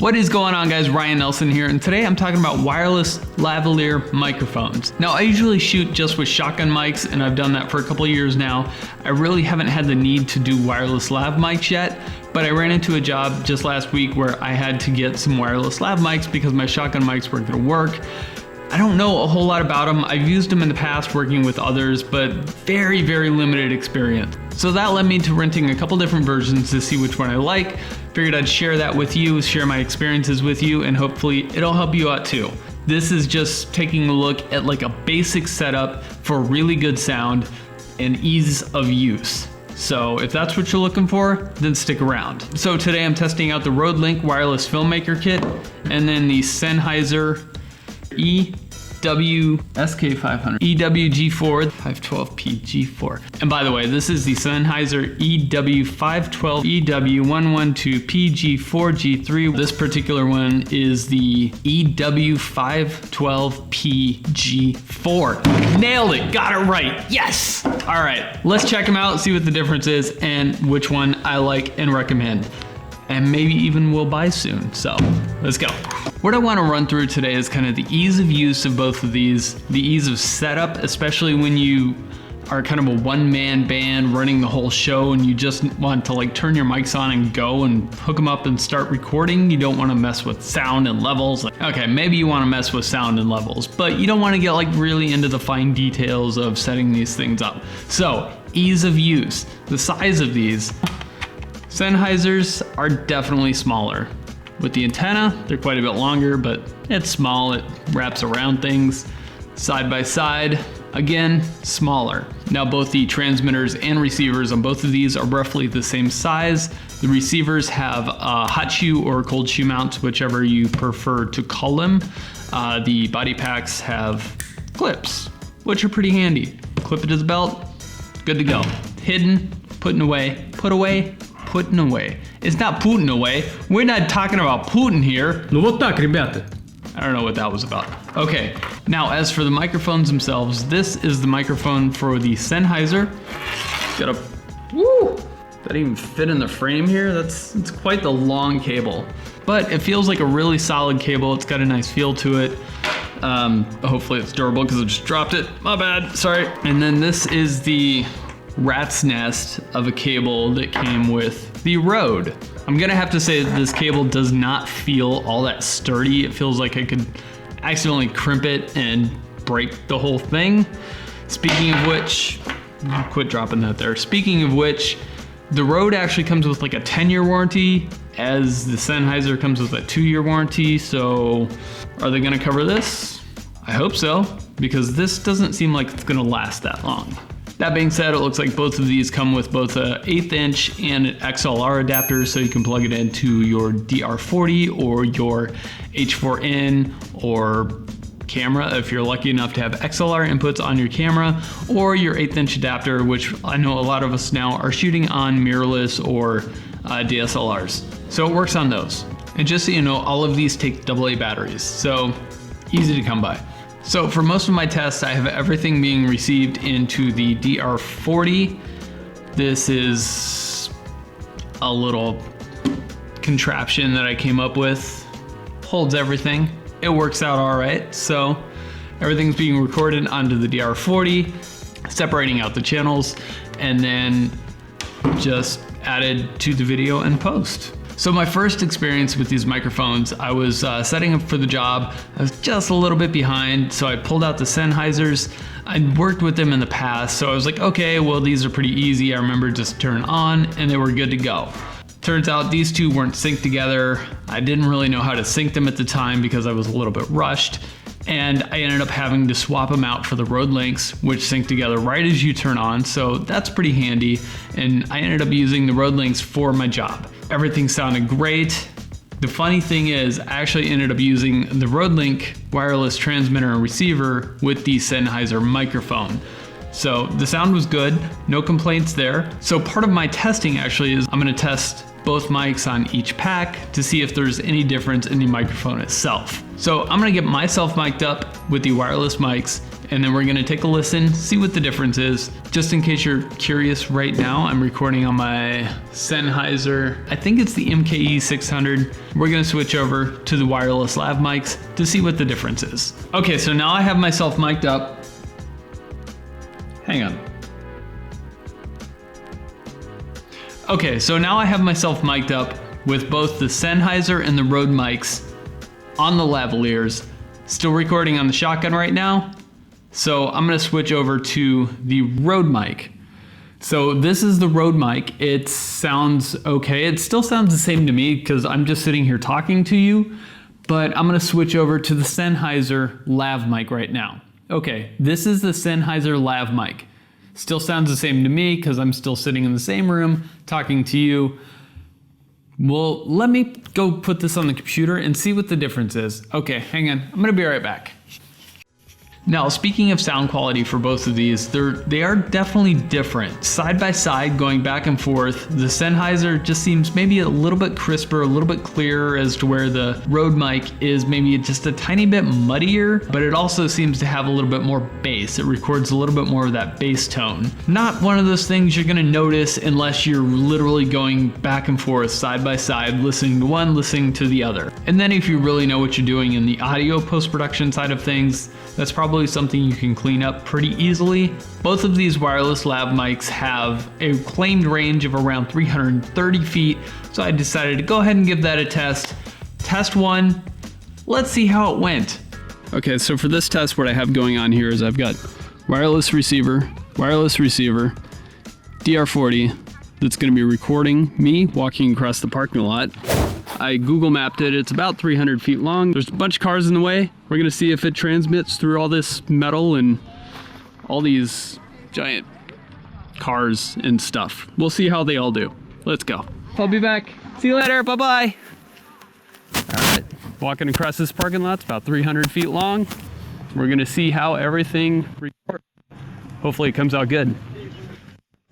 What is going on, guys? Ryan Nelson here, and today I'm talking about wireless lavalier microphones. Now, I usually shoot just with shotgun mics, and I've done that for a couple of years now. I really haven't had the need to do wireless lav mics yet, but I ran into a job just last week where I had to get some wireless lav mics because my shotgun mics weren't gonna work. I don't know a whole lot about them. I've used them in the past working with others, but very, very limited experience. So that led me to renting a couple different versions to see which one I like. Figured I'd share that with you, share my experiences with you, and hopefully it'll help you out too. This is just taking a look at like a basic setup for really good sound and ease of use. So if that's what you're looking for, then stick around. So today I'm testing out the RodeLink wireless filmmaker kit and then the Sennheiser EW G4 512P G4. And by the way, this is the Sennheiser EW 512 EW 112P G4 G3. This particular one is the EW 512P G4. Nailed it, got it right, yes! All right, let's check them out, see what the difference is and which one I like and recommend. And maybe even will buy soon, so let's go. What I wanna run through today is kind of the ease of use of both of these, the ease of setup, especially when you are kind of a one-man band running the whole show and you just want to like turn your mics on and go and hook them up and start recording. You don't wanna mess with sound and levels. Okay, maybe you wanna mess with sound and levels, but you don't wanna get like really into the fine details of setting these things up. So, ease of use, the size of these. Sennheisers are definitely smaller. With the antenna, they're quite a bit longer, but it's small, it wraps around things. Side by side, again, smaller. Now both the transmitters and receivers on both of these are roughly the same size. The receivers have hot shoe or cold shoe mounts, whichever you prefer to call them. The body packs have clips, which are pretty handy. Clip it to the belt, good to go. Hidden, putting away, put away, putting away. It's not Putin away. We're not talking about Putin here. Ну вот так, ребята. I don't know what that was about. Okay, now as for the microphones themselves, this is the microphone for the Sennheiser. Got a, woo! That even fit in the frame here? It's quite the long cable. But it feels like a really solid cable. It's got a nice feel to it. Hopefully it's durable because I just dropped it. My bad, sorry. And then this is the rat's nest of a cable that came with the Rode. I'm gonna have to say that this cable does not feel all that sturdy. It feels like I could accidentally crimp it and break the whole thing. Speaking of which, quit dropping that there. Speaking of which, the Rode actually comes with like a 10-year warranty, as the Sennheiser comes with a 2-year warranty. So are they gonna cover this? I hope so, because this doesn't seem like it's gonna last that long. That being said, it looks like both of these come with both an 1/8 inch and an XLR adapter, so you can plug it into your DR40 or your H4n or camera if you're lucky enough to have XLR inputs on your camera, or your 1/8 inch adapter, which I know a lot of us now are shooting on mirrorless or DSLRs. So it works on those. And just so you know, all of these take AA batteries, so easy to come by. So for most of my tests, I have everything being received into the DR40. This is a little contraption that I came up with. Holds everything. It works out all right. So everything's being recorded onto the DR40, separating out the channels, and then just added to the video and post. So my first experience with these microphones, I was setting up for the job. I was just a little bit behind, so I pulled out the Sennheisers. I'd worked with them in the past, so I was like, okay, well, these are pretty easy. I remember just turn on and they were good to go. Turns out these two weren't synced together. I didn't really know how to sync them at the time because I was a little bit rushed. And I ended up having to swap them out for the RodeLinks, which sync together right as you turn on, so that's pretty handy. And I ended up using the RodeLinks for my job. Everything sounded great. The funny thing is, I actually ended up using the RodeLink wireless transmitter and receiver with the Sennheiser microphone. So the sound was good, no complaints there. So part of my testing actually is I'm gonna test both mics on each pack to see if there's any difference in the microphone itself. So I'm gonna get myself mic'd up with the wireless mics, and then we're gonna take a listen, see what the difference is. Just in case you're curious, right now I'm recording on my Sennheiser, I think it's the MKE 600. We're gonna switch over to the wireless lav mics to see what the difference is. Okay, so now I have myself mic'd up. Hang on. Okay, so now I have myself mic'd up with both the Sennheiser and the Rode mics on the lavaliers. Still recording on the shotgun right now. So I'm gonna switch over to the Rode mic. So this is the Rode mic. It sounds okay. It still sounds the same to me because I'm just sitting here talking to you, but I'm gonna switch over to the Sennheiser lav mic right now. Okay, this is the Sennheiser lav mic. Still sounds the same to me because I'm still sitting in the same room talking to you. Well, let me go put this on the computer and see what the difference is. Okay, hang on. I'm gonna be right back. Now, speaking of sound quality for both of these, they are definitely different. Side by side, going back and forth, the Sennheiser just seems maybe a little bit crisper, a little bit clearer, as to where the Rode mic is maybe just a tiny bit muddier, but it also seems to have a little bit more bass. It records a little bit more of that bass tone. Not one of those things you're gonna notice unless you're literally going back and forth, side by side, listening to one, listening to the other. And then if you really know what you're doing in the audio post-production side of things, that's probably something you can clean up pretty easily. Both of these wireless lav mics have a claimed range of around 330 feet, so I decided to go ahead and give that a test. Test one, let's see how it went. Okay, so for this test, what I have going on here is I've got wireless receiver, DR40, that's gonna be recording me walking across the parking lot. I Google mapped it, it's about 300 feet long. There's a bunch of cars in the way. We're gonna see if it transmits through all this metal and all these giant cars and stuff. We'll see how they all do. Let's go. I'll be back. See you later, bye-bye. All right, walking across this parking lot, it's about 300 feet long. We're gonna see how everything records. Hopefully it comes out good.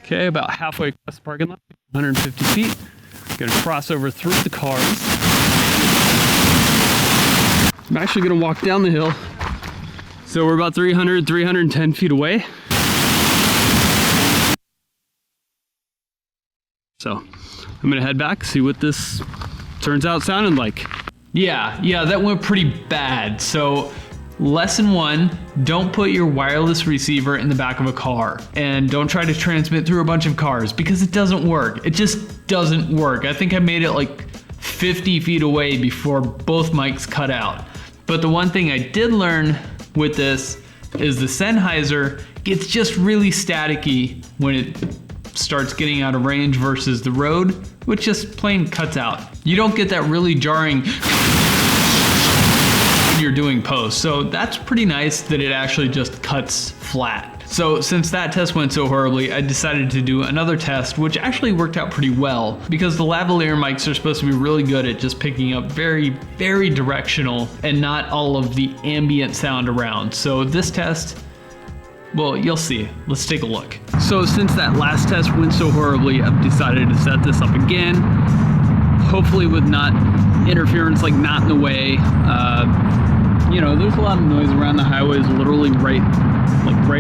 Okay, about halfway across the parking lot, 150 feet. Gonna cross over through the cars. I'm actually gonna walk down the hill. So we're about 310 feet away. So I'm gonna head back, see what this turns out sounding like. Yeah, that went pretty bad. So lesson one, don't put your wireless receiver in the back of a car, and don't try to transmit through a bunch of cars because it doesn't work. It just doesn't work. I think I made it like 50 feet away before both mics cut out. But the one thing I did learn with this is the Sennheiser gets just really staticky when it starts getting out of range versus the Rode, which just plain cuts out. You don't get that really jarring you're doing post. So that's pretty nice that it actually just cuts flat. So since that test went so horribly, I decided to do another test, which actually worked out pretty well because the lavalier mics are supposed to be really good at just picking up very, very directional and not all of the ambient sound around. So this test, well, you'll see. Let's take a look. So since that last test went so horribly, I've decided to set this up again, hopefully with not interference, like not in the way. You know, there's a lot of noise around the highways, literally right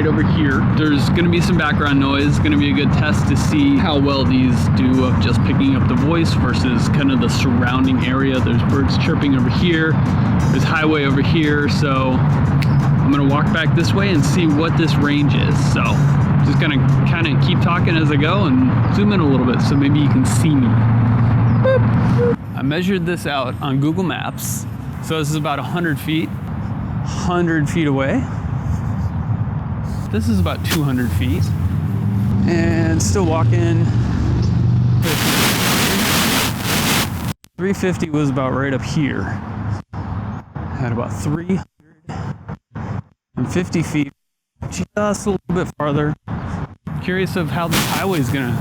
over here. There's gonna be some background noise. It's gonna be a good test to see how well these do of just picking up the voice versus kind of the surrounding area. There's birds chirping over here. There's highway over here. So I'm gonna walk back this way and see what this range is. So just gonna kind of keep talking as I go and zoom in a little bit so maybe you can see me. I measured this out on Google Maps. So this is about 100 feet away. This is about 200 feet. And still walking. 350 was about right up here. At about 350 feet, just a little bit farther. Curious of how this highway is gonna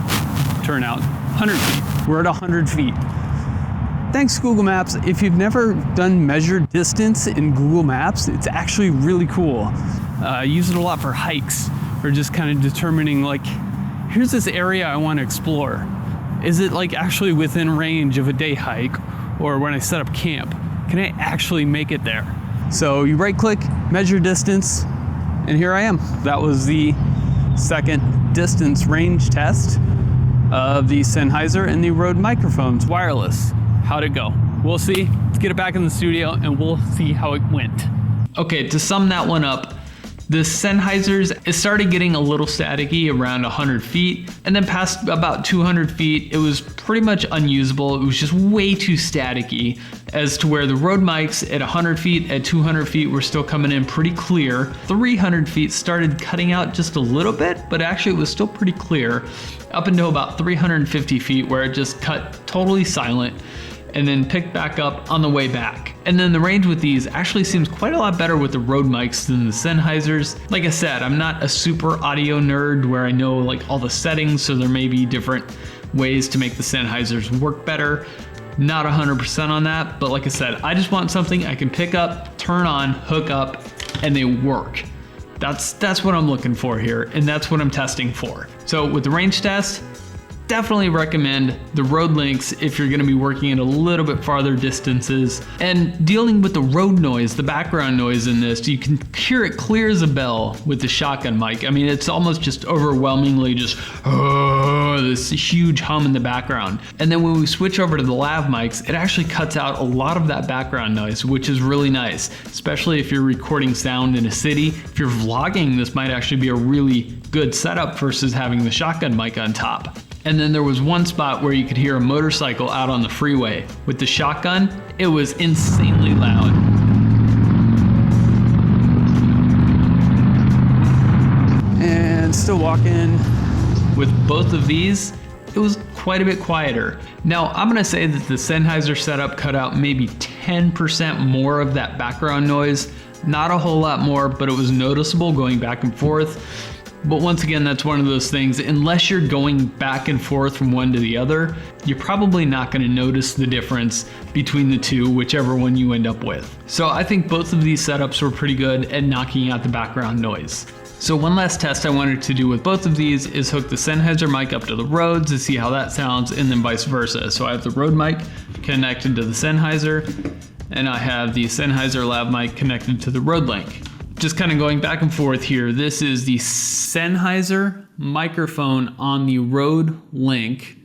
turn out. 100 feet, we're at 100 feet. Thanks Google Maps. If you've never done measured distance in Google Maps, it's actually really cool. I use it a lot for hikes or just kind of determining like, here's this area I want to explore. Is it like actually within range of a day hike, or when I set up camp, can I actually make it there? So you right click, measure distance, and here I am. That was the second distance range test of the Sennheiser and the Rode microphones, wireless. How'd it go? We'll see. Let's get it back in the studio and we'll see how it went. Okay, to sum that one up, the Sennheisers, it started getting a little staticky around 100 feet, and then past about 200 feet, it was pretty much unusable. It was just way too staticky, as to where the Rode mics at 100 feet, at 200 feet were still coming in pretty clear. 300 feet started cutting out just a little bit, but actually it was still pretty clear, up until about 350 feet where it just cut totally silent, and then picked back up on the way back. And then the range with these actually seems quite a lot better with the Rode mics than the Sennheisers. Like I said, I'm not a super audio nerd where I know like all the settings, so there may be different ways to make the Sennheisers work better. Not 100% on that, but like I said, I just want something I can pick up, turn on, hook up, and they work. That's what I'm looking for here, and that's what I'm testing for. So with the range test, definitely recommend the RøDelinks if you're going to be working at a little bit farther distances. And dealing with the road noise, the background noise in this, you can hear it clear as a bell with the shotgun mic. I mean, it's almost just overwhelmingly just this huge hum in the background. And then when we switch over to the lav mics, it actually cuts out a lot of that background noise, which is really nice, especially if you're recording sound in a city. If you're vlogging, this might actually be a really good setup versus having the shotgun mic on top. And then there was one spot where you could hear a motorcycle out on the freeway. With the shotgun, it was insanely loud. And still walking. With both of these, it was quite a bit quieter. Now, I'm gonna say that the Sennheiser setup cut out maybe 10% more of that background noise. Not a whole lot more, but it was noticeable going back and forth. But once again, that's one of those things, unless you're going back and forth from one to the other, you're probably not gonna notice the difference between the two, whichever one you end up with. So I think both of these setups were pretty good at knocking out the background noise. So one last test I wanted to do with both of these is hook the Sennheiser mic up to the Rode to see how that sounds, and then vice versa. So I have the Rode mic connected to the Sennheiser, and I have the Sennheiser lav mic connected to the RøDeLink. Just kind of going back and forth here. This is the Sennheiser microphone on the RøDeLink.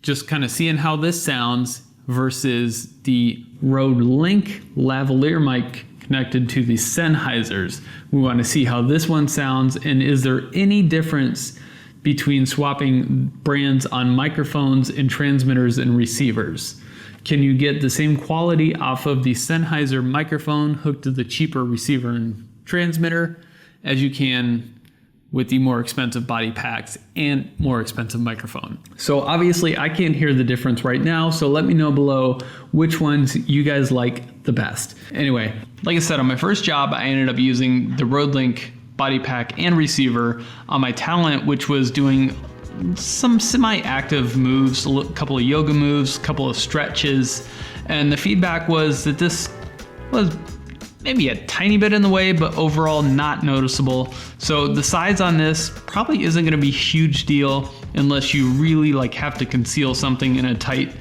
Just kind of seeing how this sounds versus the RøDeLink lavalier mic connected to the Sennheisers. We want to see how this one sounds, and is there any difference between swapping brands on microphones and transmitters and receivers? Can you get the same quality off of the Sennheiser microphone hooked to the cheaper receiver and transmitter as you can with the more expensive body packs and more expensive microphone? So obviously I can't hear the difference right now, so let me know below which ones you guys like the best. Anyway, like I said, on my first job, I ended up using the RøDeLink body pack and receiver on my Talent, which was doing some semi-active moves, a couple of yoga moves, a couple of stretches, and the feedback was that this was maybe a tiny bit in the way, but overall not noticeable. So the size on this probably isn't going to be a huge deal unless you really like have to conceal something in a tight,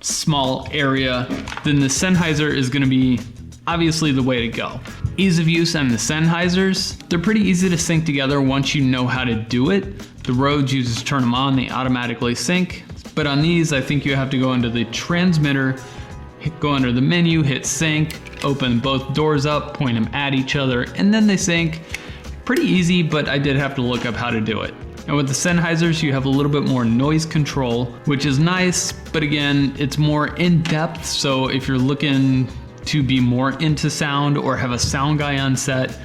small area. Then the Sennheiser is going to be obviously the way to go. Ease of use on the Sennheisers, they're pretty easy to sync together once you know how to do it. The Rodes, you just turn them on, they automatically sync. But on these, I think you have to go into the transmitter, go under the menu, hit sync, open both doors up, point them at each other, and then they sync. Pretty easy, but I did have to look up how to do it. And with the Sennheisers, you have a little bit more noise control, which is nice, but again, it's more in depth. So if you're looking to be more into sound or have a sound guy on set,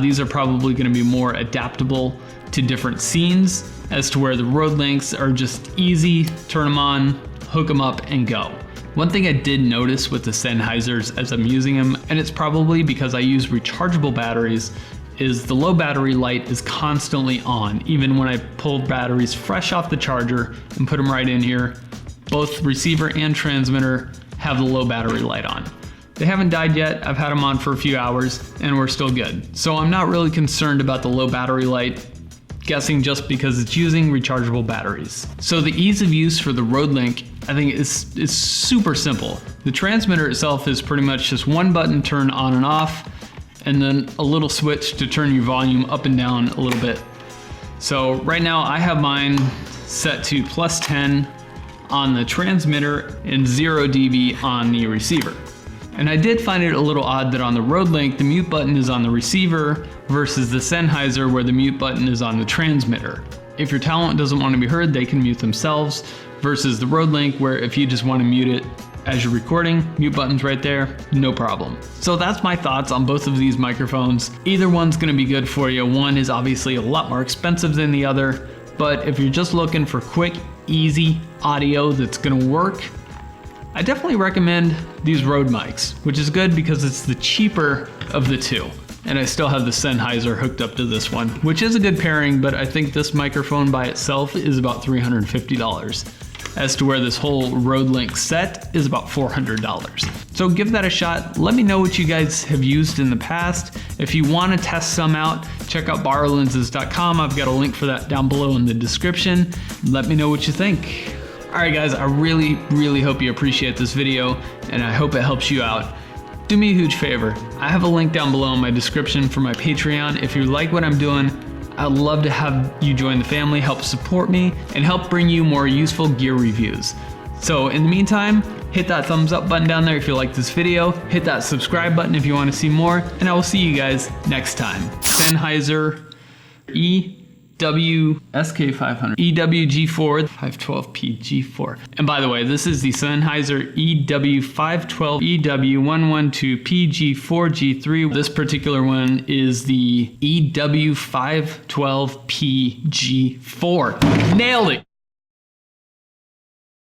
these are probably going to be more adaptable to different scenes, as to where the RøDelinks are just easy, turn them on, hook them up, and go. One thing I did notice with the Sennheisers as I'm using them, and it's probably because I use rechargeable batteries, is the low battery light is constantly on. Even when I pull batteries fresh off the charger and put them right in here, both receiver and transmitter have the low battery light on. They haven't died yet. I've had them on for a few hours and we're still good. So I'm not really concerned about the low battery light guessing just because it's using rechargeable batteries. So the ease of use for the RodeLink, I think is super simple. The transmitter itself is pretty much just one button turn on and off, and then a little switch to turn your volume up and down a little bit. So right now I have mine set to +10 on the transmitter and 0 dB on the receiver. And I did find it a little odd that on the RodeLink, the mute button is on the receiver versus the Sennheiser where the mute button is on the transmitter. If your talent doesn't want to be heard, they can mute themselves, versus the RodeLink where if you just want to mute it as you're recording, mute button's right there, no problem. So that's my thoughts on both of these microphones. Either one's gonna be good for you. One is obviously a lot more expensive than the other, but if you're just looking for quick, easy audio that's gonna work, I definitely recommend these Rode mics, which is good because it's the cheaper of the two. And I still have the Sennheiser hooked up to this one, which is a good pairing, but I think this microphone by itself is about $350. As to where this whole RodeLink set is about $400. So give that a shot. Let me know what you guys have used in the past. If you want to test some out, check out borrowlenses.com. I've got a link for that down below in the description. Let me know what you think. All right, guys, I really, really hope you appreciate this video, and I hope it helps you out. Do me a huge favor. I have a link down below in my description for my Patreon. If you like what I'm doing, I'd love to have you join the family, help support me, and help bring you more useful gear reviews. So in the meantime, hit that thumbs up button down there if you like this video, hit that subscribe button if you want to see more, and I will see you guys next time. Sennheiser EW SK500 EW G4 512P G4. And by the way, this is the Sennheiser EW 512 EW 112P G4 G3. This particular one is the EW 512P G4. Nailed it!